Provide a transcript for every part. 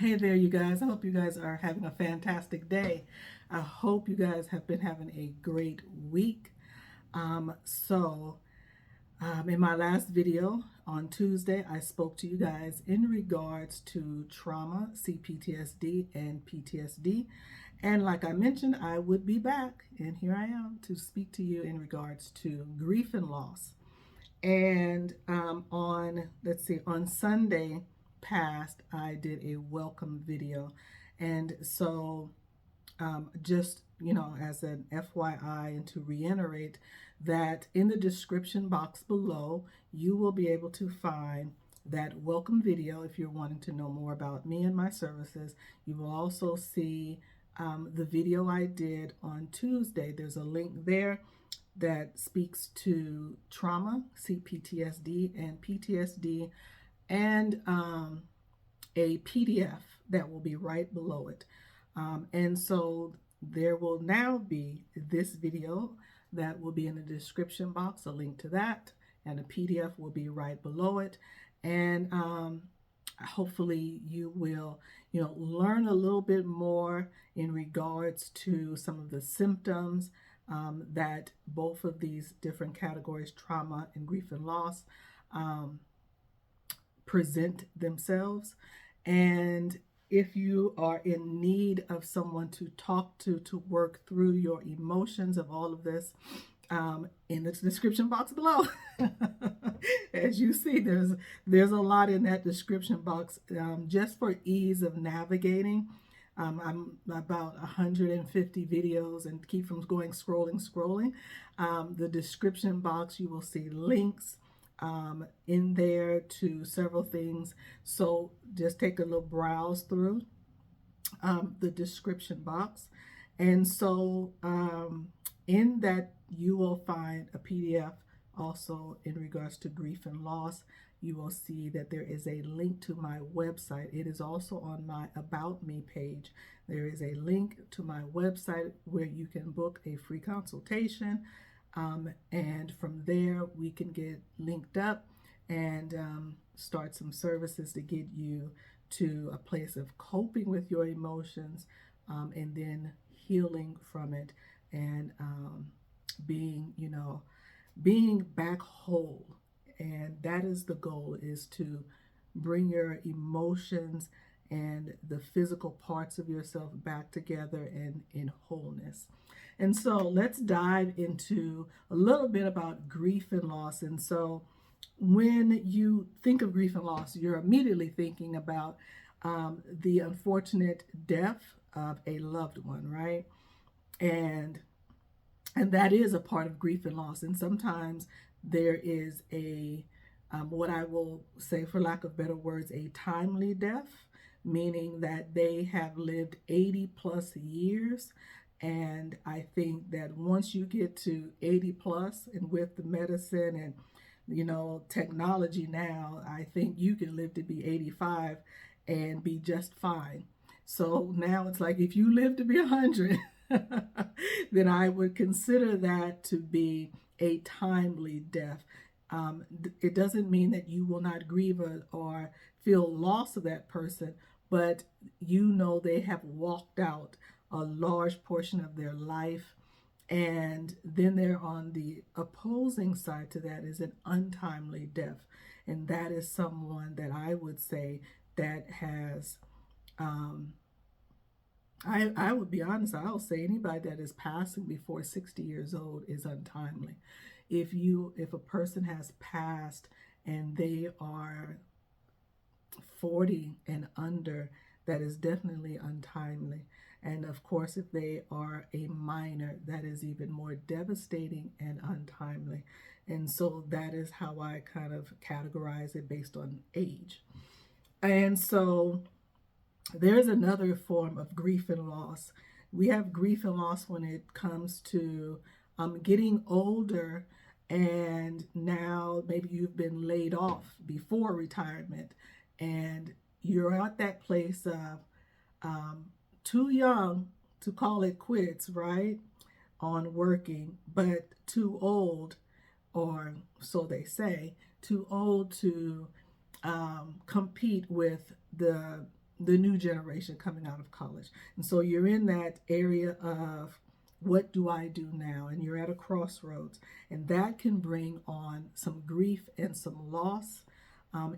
Hey there, you guys. I hope you guys are having a fantastic day. I hope you guys have been having a great week. In my last video on Tuesday, I spoke to you guys in regards to trauma, CPTSD, and PTSD. And like I mentioned, I would be back, and here I am to speak to you in regards to grief and loss. And on Sunday past, I did a welcome video. And so, just, as an FYI, and to reiterate that in the description box below, you will be able to find that welcome video if you're wanting to know more about me and my services. You will also see the video I did on Tuesday. There's a link there that speaks to trauma, CPTSD, and PTSD, and a PDF that will be right below it. And so there will now be this video that will be in the description box, a link to that, and a PDF will be right below it. And hopefully you will, learn a little bit more in regards to some of the symptoms that both of these different categories, trauma and grief and loss, present themselves. And if you are in need of someone to talk to work through your emotions of all of this, in the description box below. As you see, there's a lot in that description box, just for ease of navigating. I'm about 150 videos and keep from scrolling. The description box, you will see links in there to several things. So just take a little browse through the description box. And so in that, you will find a PDF also in regards to grief and loss. You will see that there is a link to my website. It is also on my About Me page. There is a link to my website where you can book a free consultation. And from there, we can get linked up and start some services to get you to a place of coping with your emotions, and then healing from it, and being back whole. And that is the goal, is to bring your emotions and the physical parts of yourself back together and in wholeness. And so let's dive into a little bit about grief and loss. And so when you think of grief and loss, you're immediately thinking about the unfortunate death of a loved one, right? And that is a part of grief and loss. And sometimes there is a, what I will say, for lack of better words, a timely death, meaning that they have lived 80 plus years. And I think that once you get to 80 plus, and with the medicine and, technology now, I think you can live to be 85 and be just fine. So now it's like, if you live to be 100, then I would consider that to be a timely death. It doesn't mean that you will not grieve or feel loss of that person, but they have walked out a large portion of their life. And then they're on the opposing side to that is an untimely death. And that is someone that I would say that has, I would be honest, I'll say anybody that is passing before 60 years old is untimely. If a person has passed and they are 40 and under, that is definitely untimely. And of course, if they are a minor, that is even more devastating and untimely. And so that is how I kind of categorize it based on age. And so there's another form of grief and loss. We have grief and loss when it comes to getting older, and now maybe you've been laid off before retirement, and you're at that place of too young to call it quits, right, on working, but too old, or so they say, too old to compete with the the new generation coming out of college. And so you're in that area of what do I do now? And you're at a crossroads. And that can bring on some grief and some loss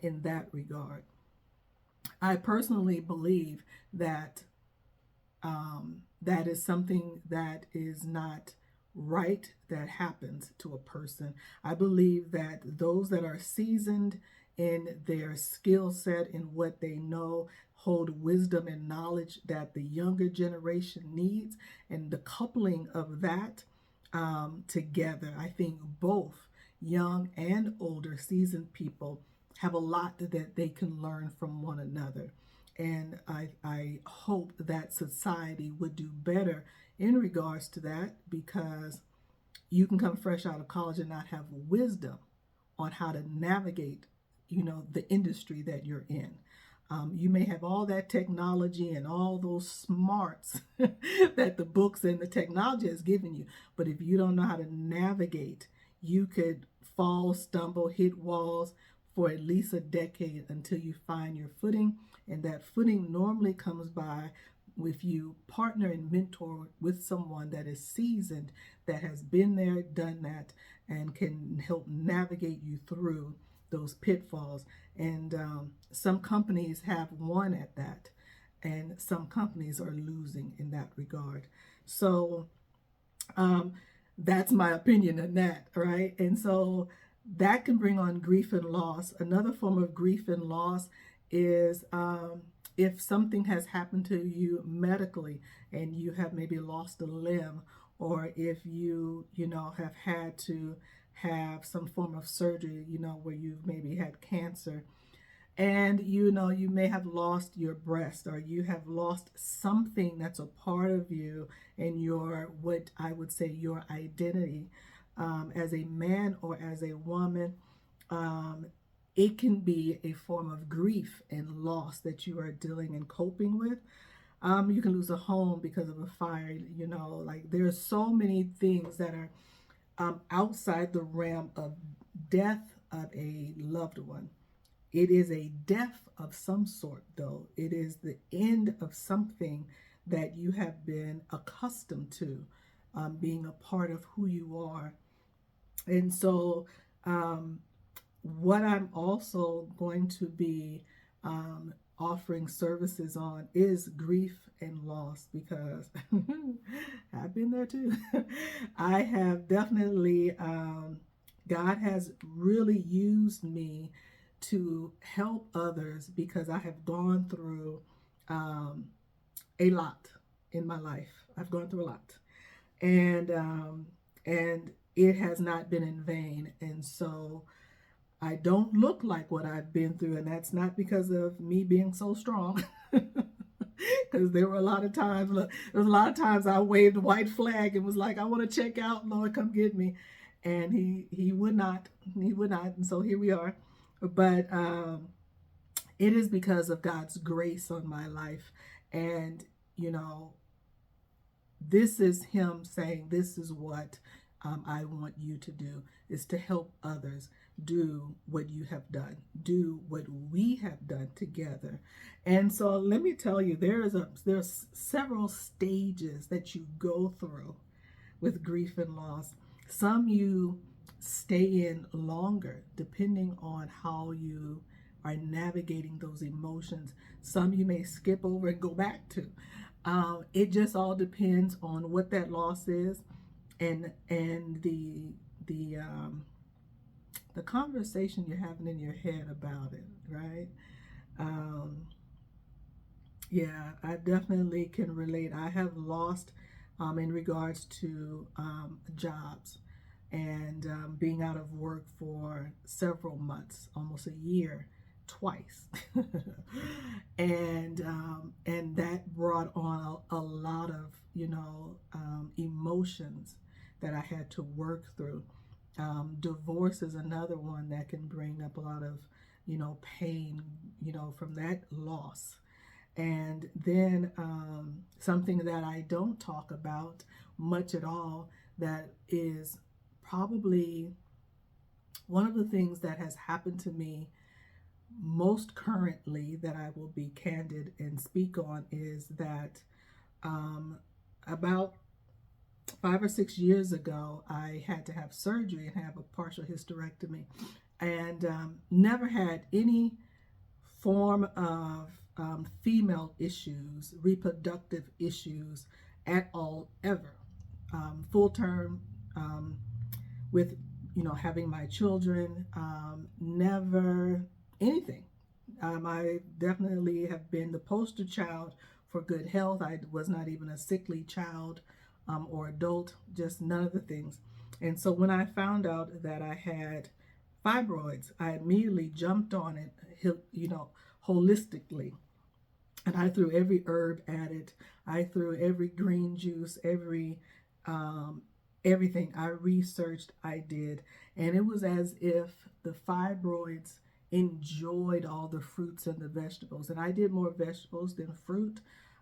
in that regard. I personally believe that that is something that is not right that happens to a person. I believe that those that are seasoned in their skill set, in what they know, hold wisdom and knowledge that the younger generation needs, and the coupling of that together. I think both young and older seasoned people have a lot that they can learn from one another. And I hope that society would do better in regards to that, because you can come fresh out of college and not have wisdom on how to navigate, the industry that you're in. You may have all that technology and all those smarts that the books and the technology has given you, but if you don't know how to navigate, you could fall, stumble, hit walls for at least a decade until you find your footing. And that footing normally comes by if you partner and mentor with someone that is seasoned, that has been there, done that, and can help navigate you through those pitfalls. And some companies have won at that, and some companies are losing in that regard. So that's my opinion on that, right? And so that can bring on grief and loss. Another form of grief and loss is if something has happened to you medically and you have maybe lost a limb, or if you have had to have some form of surgery, where you've maybe had cancer, and you may have lost your breast, or you have lost something that's a part of you and your, what I would say, your identity as a man or as a woman. It can be a form of grief and loss that you are dealing and coping with. You can lose a home because of a fire. Like, there's so many things that are outside the realm of death of a loved one. It is a death of some sort, though. It is the end of something that you have been accustomed to, being a part of who you are. And so what I'm also going to be offering services on is grief and loss, because I've been there too. I have definitely, God has really used me to help others, because I have gone through a lot in my life. I've gone through a lot, and it has not been in vain. And so I don't look like what I've been through, and that's not because of me being so strong. Because there were a lot of times, I waved a white flag and was like, I want to check out, Lord, come get me. And he would not, and so here we are. But it is because of God's grace on my life. And, this is him saying, this is what I want you to do, is to help others do what you have done, do what we have done together. And so let me tell you, there's several stages that you go through with grief and loss. Some you stay in longer, depending on how you are navigating those emotions. Some you may skip over and go back to. It just all depends on what that loss is, and the conversation you're having in your head about it, right? Yeah, I definitely can relate. I have lost in regards to jobs, and being out of work for several months, almost a year, twice. and that brought on a lot of emotions that I had to work through. Divorce is another one that can bring up a lot of pain from that loss. And then something that I don't talk about much at all, that is probably one of the things that has happened to me most currently that I will be candid and speak on is that um, about 5 or 6 years ago, I had to have surgery and have a partial hysterectomy, and never had any form of female issues, reproductive issues at all, ever. Full term, um, with having my children, never anything. I definitely have been the poster child for good health. I was not even a sickly child or adult, just none of the things. And so when I found out that I had fibroids, I immediately jumped on it, holistically. And I threw every herb at it. I threw every green juice, um, everything. I researched, I did. And it was as if the fibroids enjoyed all the fruits and the vegetables. And I did more vegetables than fruit.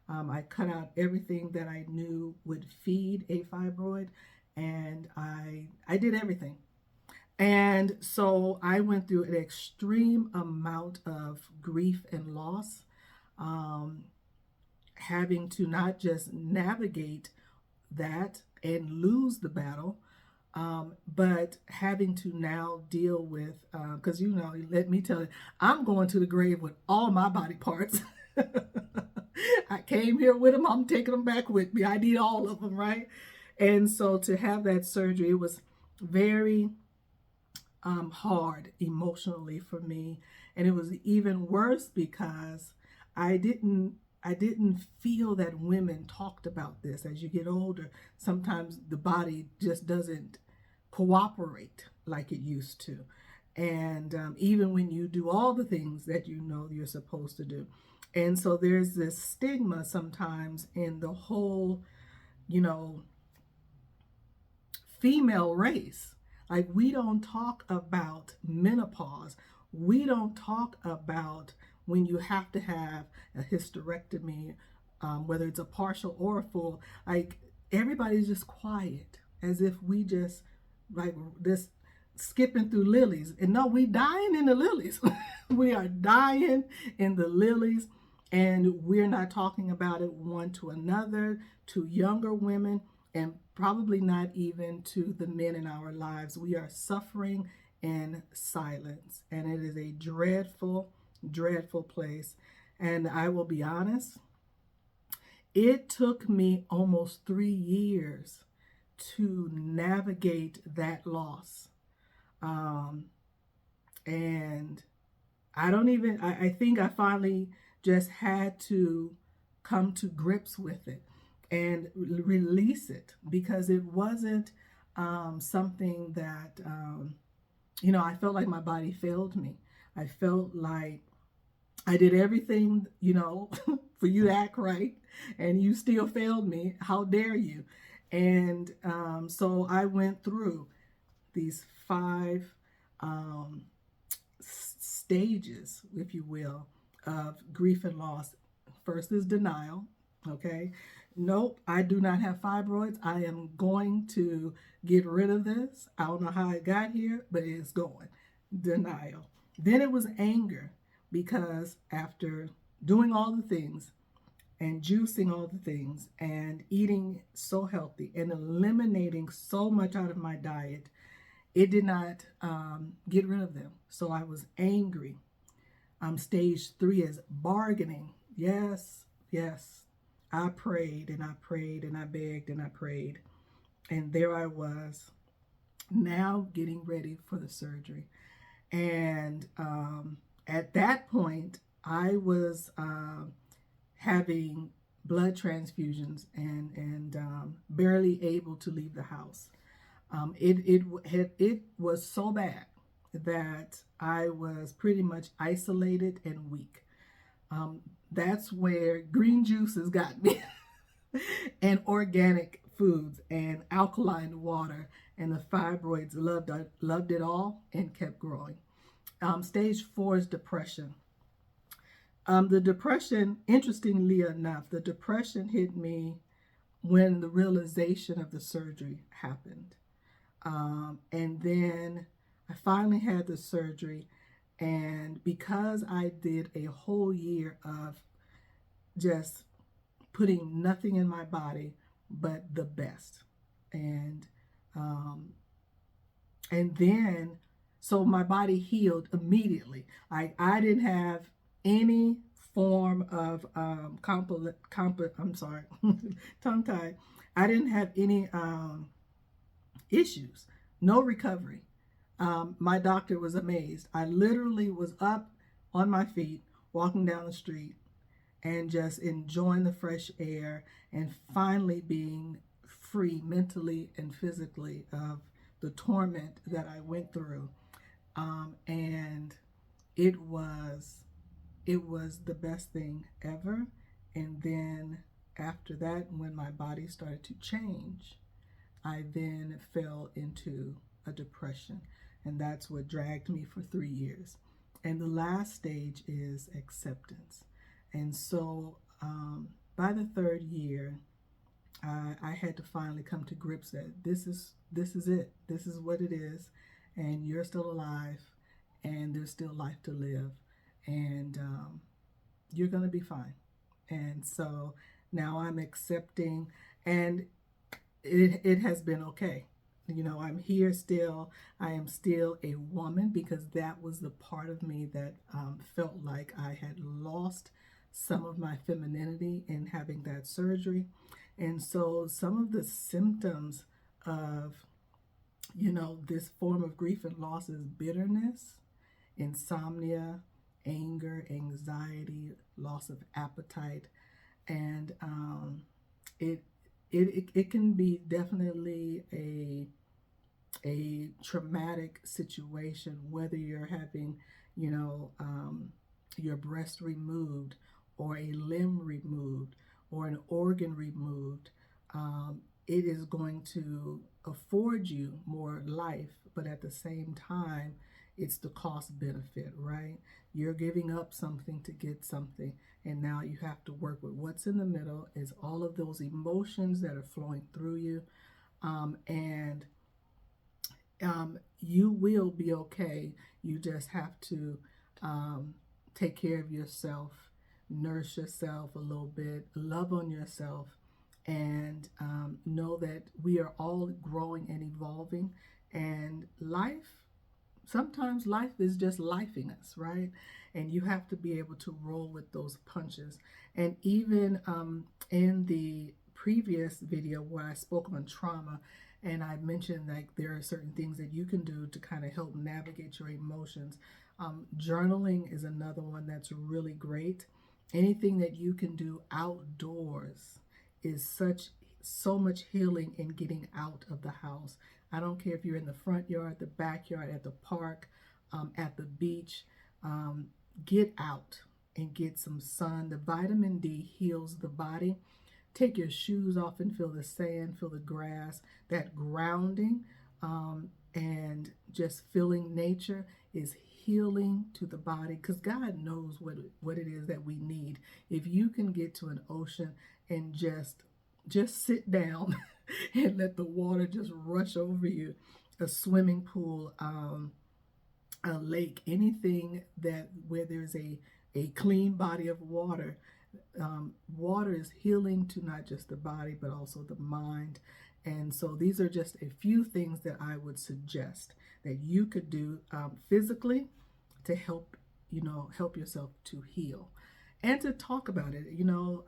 I cut out everything that I knew would feed a fibroid. And I did everything. And so I went through an extreme amount of grief and loss, um, having to not just navigate that and lose the battle, but having to now deal with, because let me tell you, I'm going to the grave with all my body parts. I came here with them, I'm taking them back with me. I need all of them, right? And so to have that surgery, it was very hard emotionally for me, and it was even worse because I didn't I didn't feel that women talked about this. As you get older, sometimes the body just doesn't cooperate like it used to, and even when you do all the things that you're supposed to do. And so there's this stigma sometimes in the whole, you know, female race. Like, we don't talk about menopause. We don't talk about when you have to have a hysterectomy, whether it's a partial or a full. Like, everybody's just quiet, as if we just like this skipping through lilies. And no, we dying in the lilies. We are dying in the lilies, and we're not talking about it one to another, to younger women, and probably not even to the men in our lives. We are suffering in silence, and it is a dreadful, dreadful place. And I will be honest, it took me almost 3 years to navigate that loss. Um, and I think I finally just had to come to grips with it and release it, because it wasn't something that, I felt like my body failed me. I felt like I did everything, for you to act right, and you still failed me. How dare you? And so I went through these 5 um, stages, if you will, of grief and loss. First is denial. Okay. Nope, I do not have fibroids. I am going to get rid of this. I don't know how it got here, but it's going. Denial. Then it was anger, because after doing all the things and juicing all the things and eating so healthy and eliminating so much out of my diet, it did not get rid of them. So I was angry. Stage 3 is bargaining. Yes, yes. I prayed and I prayed and I begged and I prayed. And there I was, now getting ready for the surgery. And at that point, I was having blood transfusions and barely able to leave the house. It was so bad that I was pretty much isolated and weak. That's where green juices got me, and organic foods and alkaline water, and the fibroids loved it all and kept growing. Stage 4 is depression. The depression, interestingly enough, the depression hit me when the realization of the surgery happened. And then I finally had the surgery, And because I did a whole year of just putting nothing in my body but the best. And um, and then so my body healed immediately. I didn't have any form of I'm sorry, tongue tied. I didn't have any issues, no recovery. My doctor was amazed. I literally was up on my feet, walking down the street, and just enjoying the fresh air and finally being free mentally and physically of the torment that I went through. And it was the best thing ever. And then after that, when my body started to change, I then fell into a depression, and that's what dragged me for 3 years. And the last stage is acceptance. And so by the third year, I had to finally come to grips that this is it. This is what it is, and you're still alive, and there's still life to live, and you're gonna be fine. And so now I'm accepting, and it has been okay. You know, I'm here still. I am still a woman because that was the part of me that felt like I had lost some of my femininity in having that surgery. And so some of the symptoms of, you know, this form of grief and loss is bitterness, insomnia, anger, anxiety, loss of appetite, and it it can be definitely a traumatic situation, whether you're having, you know, your breast removed or a limb removed or an organ removed. It is going to afford you more life, but at the same time, it's the cost benefit, right? You're giving up something to get something, and now you have to work with what's in the middle is all of those emotions that are flowing through you. And you will be okay. You just have to take care of yourself, nurse yourself a little bit, love on yourself, and know that we are all growing and evolving. And sometimes life is just lifing us, right? And you have to be able to roll with those punches. And even in the previous video where I spoke on trauma, and I mentioned like there are certain things that you can do to kind of help navigate your emotions. Journaling is another one that's really great. Anything that you can do outdoors is so much healing in getting out of the house. I don't care if you're in the front yard, the backyard, at the park, at the beach. Get out and get some sun. The vitamin D heals the body. Take your shoes off and feel the sand, feel the grass. That grounding and just feeling nature is healing to the body because God knows what it is that we need. If you can get to an ocean and just sit down and let the water just rush over you, a swimming pool, a lake, anything that where there's a clean body of water. Water is healing to not just the body but also the mind. And so these are just a few things that I would suggest that you could do physically to help help yourself to heal and to talk about it.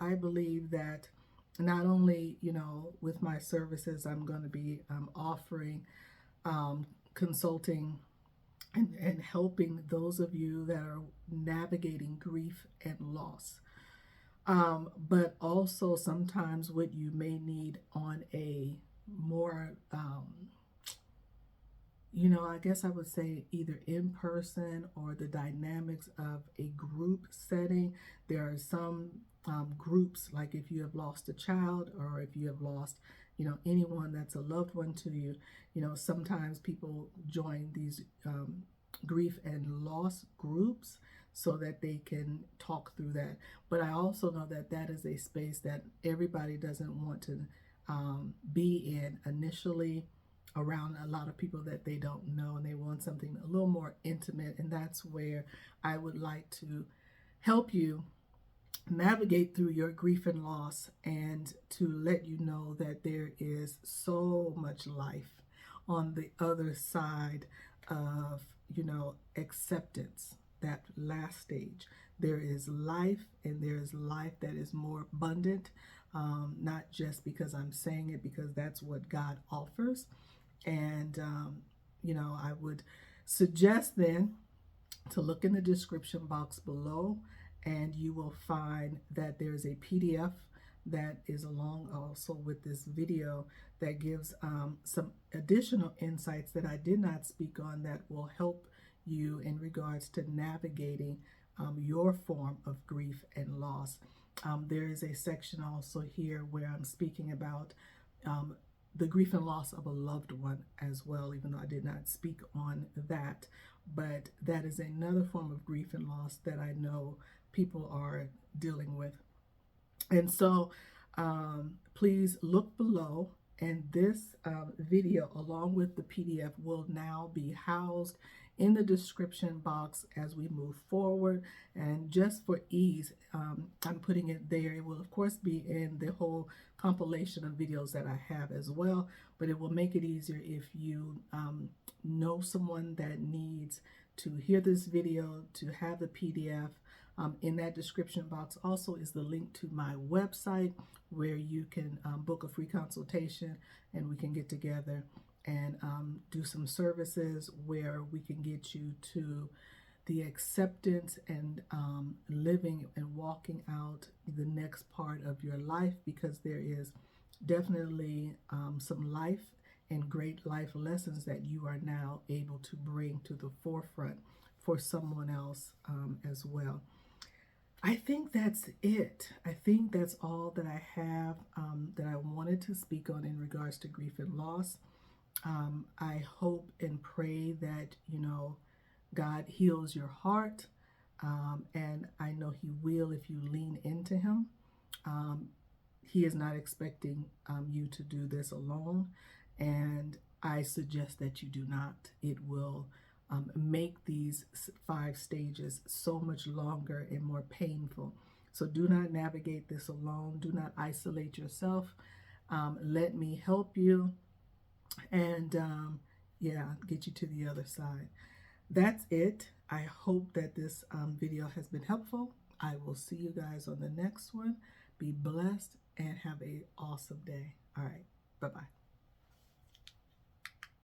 I believe that not only with my services I'm going to be offering consulting and helping those of you that are navigating grief and loss. But also sometimes what you may need on a more, I guess I would say either in person or the dynamics of a group setting. There are some groups, like if you have lost a child or if you have lost, anyone that's a loved one to you, sometimes people join these grief and loss groups so that they can talk through that. But I also know that that is a space that everybody doesn't want to be in initially. around a lot of people that they don't know, and they want something a little more intimate. And that's where I would like to help you navigate through your grief and loss, and to let you know that there is so much life on the other side of, acceptance, that last stage. There is life, and there is life that is more abundant, not just because I'm saying it, because that's what God offers. And, I would suggest then to look in the description box below, and you will find that there's a PDF that is along also with this video that gives some additional insights that I did not speak on, that will help you in regards to navigating your form of grief and loss. There is a section also here where I'm speaking about the grief and loss of a loved one as well, even though I did not speak on that. But that is another form of grief and loss that I know people are dealing with. And so please look below, and this video along with the PDF will now be housed in the description box as we move forward. And just for ease, I'm putting it there. It will of course be in the whole compilation of videos that I have as well, but it will make it easier if you know someone that needs to hear this video, to have the PDF. In that description box also is the link to my website, where you can book a free consultation, and we can get together and do some services where we can get you to the acceptance and living and walking out the next part of your life, because there is definitely some life and great life lessons that you are now able to bring to the forefront for someone else as well. I think that's it. I think that's all that I have that I wanted to speak on in regards to grief and loss. I hope and pray that, God heals your heart, and I know He will if you lean into Him. He is not expecting you to do this alone, and I suggest that you do not. It will make these 5 stages so much longer and more painful. So do not navigate this alone. Do not isolate yourself. Let me help you, and get you to the other side. That's it. I hope that this video has been helpful. I will see you guys on the next one. Be blessed and have an awesome day. All right. Bye-bye.